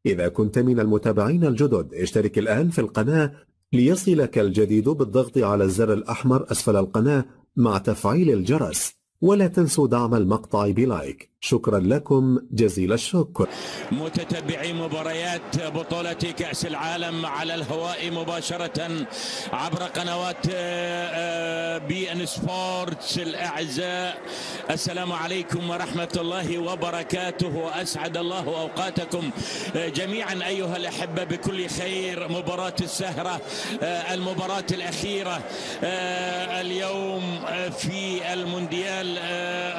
إذا كنت من المتابعين الجدد اشترك الآن في القناة ليصلك الجديد بالضغط على الزر الأحمر أسفل القناة مع تفعيل الجرس، ولا تنسوا دعم المقطع بلايك. شكرا لكم جزيل الشكر. متتبعي مباريات بطولة كأس العالم على الهواء مباشرة عبر قنوات بي ان سبورتس الأعزاء، السلام عليكم ورحمة الله وبركاته، وأسعد الله أوقاتكم جميعا أيها الأحبة بكل خير. مباراة السهرة، المباراة الأخيرة اليوم في المونديال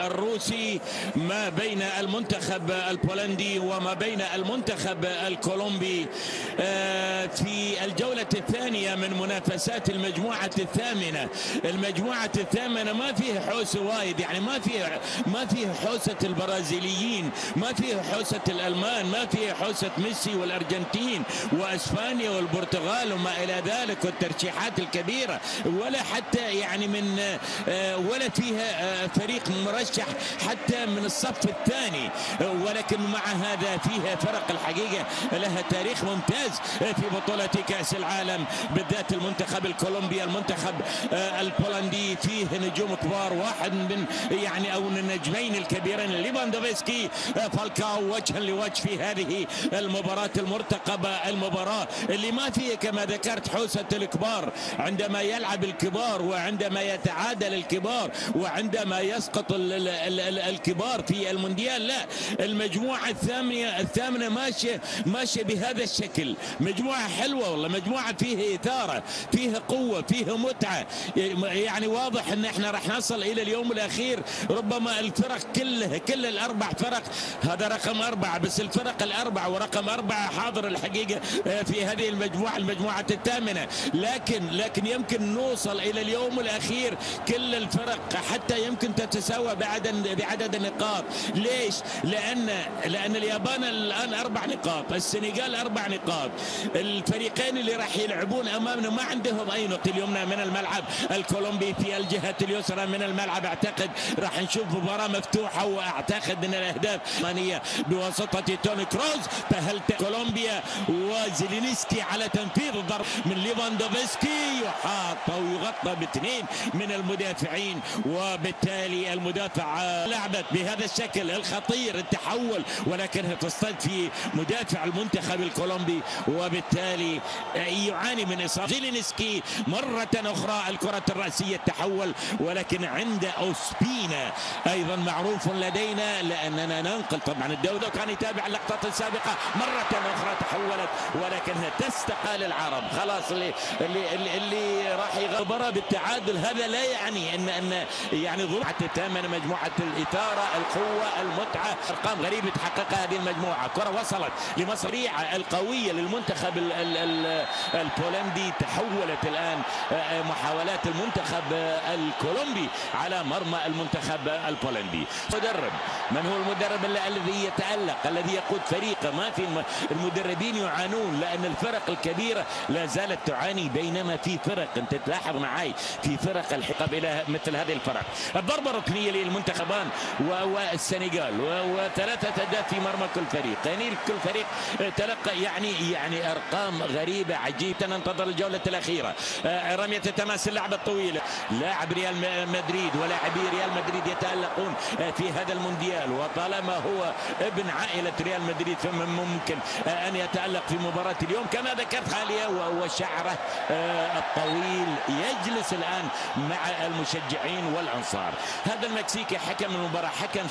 الروسي ما بين المنتخب البولندي وما بين المنتخب الكولومبي في الجولة الثانية من منافسات المجموعة الثامنة. المجموعة الثامنة ما فيها حوسة وايد، يعني ما فيها حوسة البرازيليين، ما فيها حوسة الألمان، ما فيها حوسة ميسي والأرجنتين وأسبانيا والبرتغال وما إلى ذلك والترشيحات الكبيرة، ولا حتى يعني من ولا فيها فريق مرشح حتى من الصف الثاني، ولكن مع هذا فيها فرق الحقيقة لها تاريخ ممتاز في بطولة كأس العالم، بالذات المنتخب الكولومبي. المنتخب البولندي فيه نجوم كبار، واحد من يعني او النجمين الكبيرين ليفاندوفسكي فالكاو وجها لوجه في هذه المباراة المرتقبة، المباراة اللي ما فيها كما ذكرت حوسة الكبار. عندما يلعب الكبار وعندما يتعادل الكبار وعندما يسقط الكبار في المونديال، لا، المجموعة الثامنة ماشية بهذا الشكل. مجموعة حلوة والله، مجموعة فيها إثارة، فيها قوة، فيها متعة. يعني واضح ان احنا راح نصل الى اليوم الاخير، ربما الفرق كلها كل الاربع فرق، هذا رقم 4 بس، الفرق الاربع ورقم 4 حاضر الحقيقة في هذه المجموعة الثامنة، لكن يمكن نوصل الى اليوم الاخير كل الفرق حتى يمكن تتساوى بعدد النقاط. ليش؟ لان اليابان الان 4 نقاط، السنغال 4 نقاط، الفريقين اللي راح يلعبون امامنا ما عندهم اي نقطة. اليمنى من الملعب الكولومبي في الجهة اليسرى من الملعب، اعتقد راح نشوف مباراة مفتوحة، واعتقد ان الاهداف ثمانية بواسطة توني كروز. فهل كولومبيا وزيلينسكي على تنفيذ الضرب من ليفاندوفسكي، يحاط ويغطى باثنين من المدافعين، وبالتالي المدافع لعبت بهذا الشكل الخطير التحول، ولكنها تصطاد في مدافع المنتخب الكولومبي، وبالتالي يعاني من إصابة زيلينسكي مرة أخرى. الكرة الرأسية التحول، ولكن عند أوسبينا أيضا معروف لدينا، لأننا ننقل طبعا الدولة كان يتابع اللقطات السابقة، مرة أخرى تحولت ولكنها تستقال العرب. خلاص اللي راح يغبر بالتعادل، هذا لا يعني ان يعني ظروف الثامنة مجموعة الإثارة، القوة، المتعة، أرقام غريبة تحققها هذه المجموعة. كرة وصلت لمصريعة القوية للمنتخب البولندي، تحولت الآن محاولات المنتخب الكولومبي على مرمى المنتخب البولندي. مدرب، من هو المدرب الذي يتألق، الذي يقود فريقه؟ ما في المدربين يعانون لأن الفرق الكبيرة لا زالت تعاني، بينما في فرق انت تلاحظ معي في فرق الحقب الى مثل هذه الفرق. الضربة الركنية للمنتخبان والسنغال، وثلاثة أهداف في مرمى كل فريق، يعني كل فريق تلقى يعني أرقام غريبة عجيبة. ننتظر الجولة الأخيرة. رمية التماس، اللعبة الطويلة، لاعب ريال مدريد ولاعبي ريال مدريد يتألقون في هذا المونديال، وطالما هو ابن عائلة ريال مدريد فممكن أن يتألق في مباراة اليوم. كما ذكرت خالية وشعره الطويل يجلس الآن مع المشجعين والأنصار. هذا المكسيكي حكم المباراة، حكم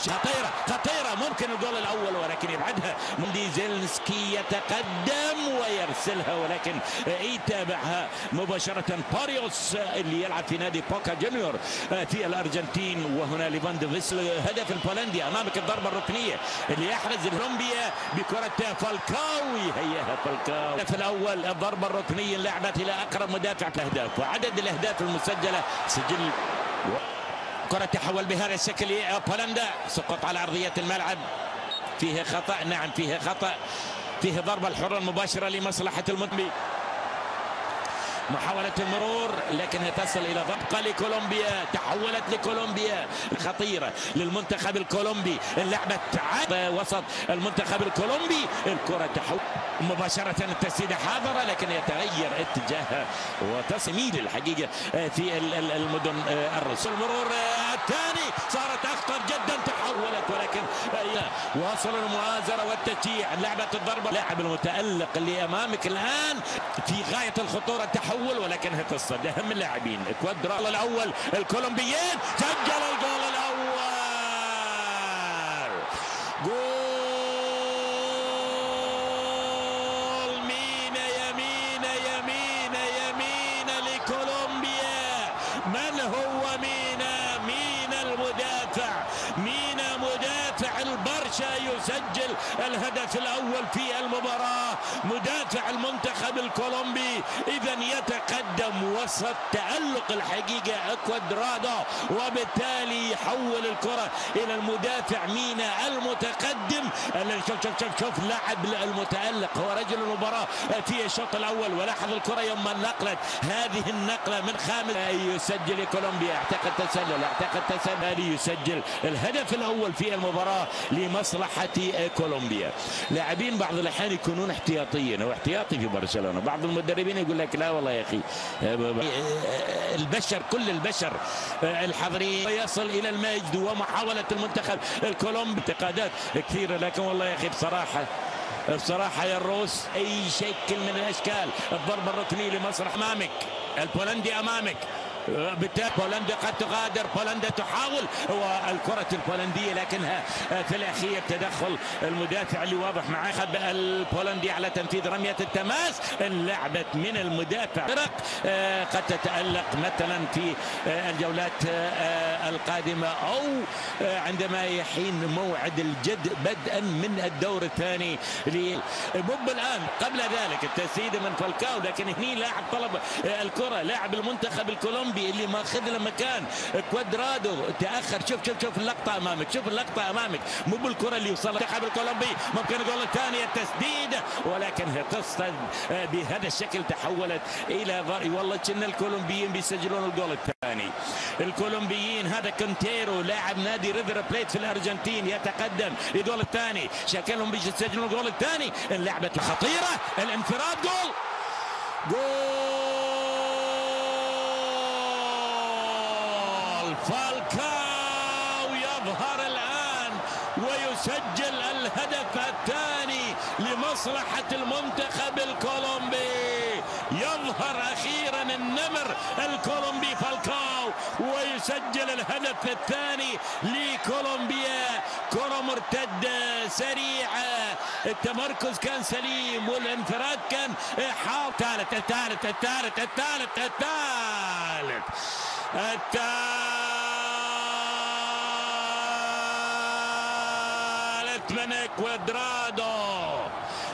خطيرة ممكن الجول الأول، ولكن يبعدها مندي. زيلنسكي يتقدم ويرسلها، ولكن يتابعها مباشرة باريوس اللي يلعب في نادي بوكا جونيور في الأرجنتين. وهنا ليفاندوفسكي هدف البولندي أمامك، الضربة الركنية اللي يحرز كولومبيا بكرة فالكاو، هيها فالكاو في الأول. الضربة الركنية لعبت إلى أقرب مدافع الأهداف، وعدد الأهداف المسجلة سجل. كرة تحول بهذا الشكل بولندا، سقط على أرضية الملعب، فيه خطأ، نعم فيه خطأ، فيه ضربة الحرة المباشرة لمصلحة المنتخب. محاولة المرور لكنها تصل إلى ضبقة لكولومبيا. تحولت لكولومبيا خطيرة للمنتخب الكولومبي. اللعبة وسط المنتخب الكولومبي. الكرة تحول مباشرة، التسديدة حاضرة لكن يتغير اتجاهها وتصميل الحقيقة في المدن الروس. المرور الثاني صارت أخطر جدا، تحولت ولكن واصل المؤازرة والتشجيع. لعبة الضربة، لاعب المتألق اللي أمامك الآن في غاية الخطورة، التحول ولكنها تصد. أهم اللاعبين كوادرادو الأول الكولومبيين سجل الجول الأول. جول يمين لكولومبيا. من هو مين المدافع؟ مدافع البرشا يسجل الهدف الأول في المباراة. مدافع المنتخب الكولومبي إذا يتقدم وسط تألق الحقيقة كوادرادو، وبالتالي يحول الكرة إلى المدافع مينا المتقدم. شوف لاعب المتألق هو رجل المباراة في الشوط الأول. ولاحظ الكرة يوم نقلت هذه النقلة من خامس. يسجل كولومبيا، اعتقد تسلل يسجل الهدف الأول في المباراة لمصلحة كولومبيا. لاعبين بعض الأحيان يكونون احتياطيين أو احتياطي في برشلونة. بعض المدربين يقول لك لا والله يا أخي البشر كل البشر الحضري يصل إلى المجد. ومحاولة المنتخب الكولومبي انتقادات كثيرة، لكن والله يا أخي بصراحة يا الروس أي شكل من الأشكال. الضربة الركنية لمصر أمامك، البولندي أمامك، بالتالي بولندا قد تغادر، بولندا تحاول والكرة البولندية لكنها في الأخير تدخل المدافع اللي واضح معاه. خد البولندي على تنفيذ رمية التماس. انلعبت من المدافع. فرق قد تتألق مثلا في الجولات القادمة أو عندما يحين موعد الجد بدءا من الدور الثاني. بوب الآن قبل ذلك التسديد من فالكاو، لكن هني لاعب طلب الكرة، لاعب المنتخب الكولومبي اللي ماخذ له مكان كوادرادو تاخر. شوف اللقطه امامك، مو بالكره اللي وصلت المنتخب الكولومبي. ممكن الجول الثاني التسديد ولكنها تصطد بهذا الشكل. تحولت الى والله كنا الكولومبيين بيسجلون الجول الثاني. الكولومبيين هذا كونتيرو لاعب نادي ريفر بليت في الارجنتين يتقدم الجول الثاني. شكلهم بيسجلون الجول الثاني. اللعبه الخطيره، الانفراد، جول فالكاو يظهر الآن ويسجل الهدف الثاني لمصلحة المنتخب الكولومبي. يظهر أخيرا النمر الكولومبي فالكاو ويسجل الهدف الثاني لكولومبيا. كرة مرتدة سريعة، التمركز كان سليم والانفراد كان الثالث من كوادرادو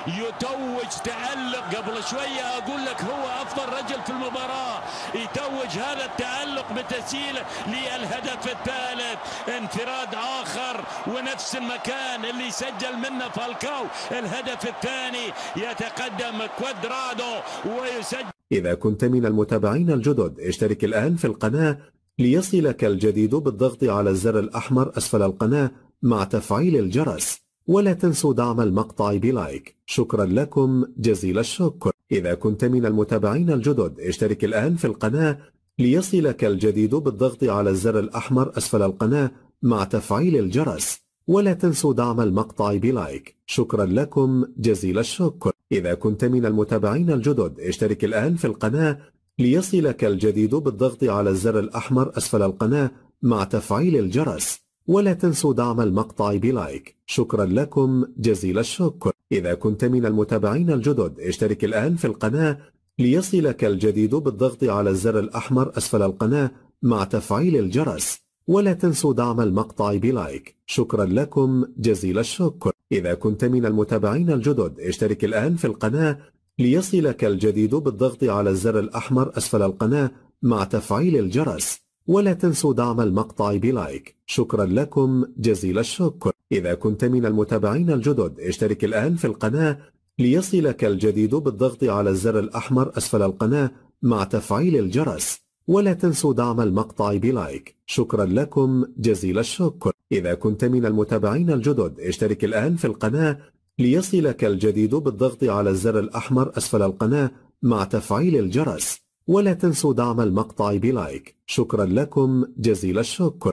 يتوج تألق. قبل شوية أقول لك هو أفضل رجل في المباراة، يتوج هذا التألق بتسجيله للهدف الثالث. انفراد آخر ونفس المكان اللي سجل منه فالكاو الهدف الثاني. يتقدم كوادرادو ويسجل. إذا كنت من المتابعين الجدد اشترك الآن في القناة ليصلك الجديد بالضغط على الزر الأحمر أسفل القناة مع تفعيل الجرس، ولا تنسوا دعم المقطع بلايك. شكرا لكم جزيل الشكر. إذا كنت من المتابعين الجدد اشترك الآن في القناة ليصلك الجديد بالضغط على الزر الأحمر أسفل القناة مع تفعيل الجرس، ولا تنسوا دعم المقطع بلايك. شكرا لكم جزيل الشكر. إذا كنت من المتابعين الجدد اشترك الآن في القناة ليصلك الجديد بالضغط على الزر الأحمر أسفل القناة مع تفعيل الجرس، ولا تنسوا دعم المقطع بلايك. شكرا لكم جزيل الشكر. إذا كنت من المتابعين الجدد اشترك الآن في القناة ليصلك الجديد بالضغط على الزر الأحمر أسفل القناة مع تفعيل الجرس، ولا تنسوا دعم المقطع بلايك. شكرا لكم جزيل الشكر. إذا كنت من المتابعين الجدد اشترك الآن في القناة ليصلك الجديد بالضغط على الزر الأحمر أسفل القناة مع تفعيل الجرس، ولا تنسوا دعم المقطع بلايك. شكرا لكم جزيل الشكر. إذا كنت من المتابعين الجدد اشترك الآن في القناة ليصلك الجديد بالضغط على الزر الأحمر أسفل القناة مع تفعيل الجرس، ولا تنسوا دعم المقطع بلايك. شكرا لكم جزيل الشكر. إذا كنت من المتابعين الجدد اشترك الآن في القناة ليصلك الجديد بالضغط على الزر الأحمر أسفل القناة مع تفعيل الجرس، ولا تنسوا دعم المقطع بلايك. شكرا لكم جزيل الشكر.